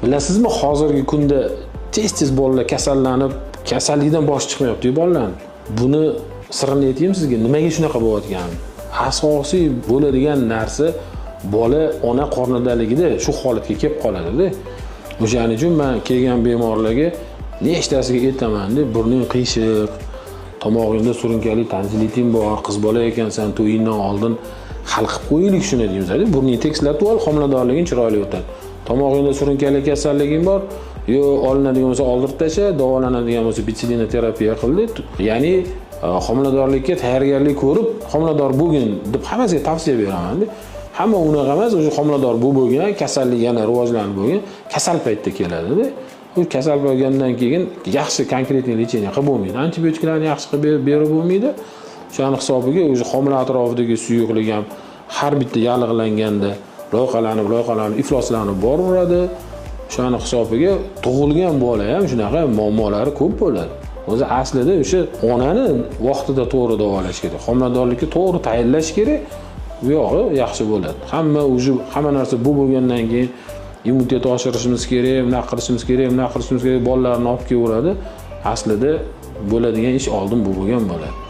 Bilasizmi, hozirgi kunda tez bolalar kasallanib, kasallikdan bosh chiqmayapti bolalar. Buni sirini aytayim sizga, nimaga shunaqa bo'layotgani. Asosiy bo'ladigan narsa bola ona qornidaligida shu holatga kelib qoladi-da. O'shaning uchun men kelgan bemorlarga nechtasiga aytaman deb, burning qiyshiq, tomog'ingda surunkali tonzilliting bor, qiz bola ekansan, to'yingdan oldin hal qilib qo'yaylik shuni deymiz-da. Burning tekislatib ol, homiladorliging chiroyli o'tadi. Tomog'ingda surunkali kasalliging bor, yo olinadigan bo'lsa oldirib tasha, davolanadigan bo'lsa bitsilina terapiya qildi. Ya'ni homiladorlikka tayyorgarlik ko'rib, homilador bo'lgin deb hammasiga tavsiya beraman-da. Hamma unaqa emas, o'sha homilador bo'lgan, kasallik yana rivojlanib bo'lgan, kasal paytda keladi-da. U kasal bo'lgandan keyin yaxshi konkretniy lecheniya qilib bo'lmaydi. Antibiotiklarni yaxshi qilib berib bo'lmaydi. O'shaning hisobiga o'sha homila atrofidagi suyuqlik ham har bitta yallig'langanda loyqalanib ifloslanib boraveradi. O'shaning hisobiga tug'ilgan bola ham shunaqa muammolari ko'p bo'ladi. O'zi aslida o'sha onani vaqtida to'g'ri davolash kerak. Homiladorlikka to'g'ri tayyorlash kerak. Bu yog'i yaxshi bo'ladi. Hamma narsa bu bo'lgandan keyin immunitet oshirishimiz kerak, nima qilishimiz kerak, bolalarni olib kelaveradi. Aslida bo'ladigan ish oldin bu bo'lgan bo'ladi.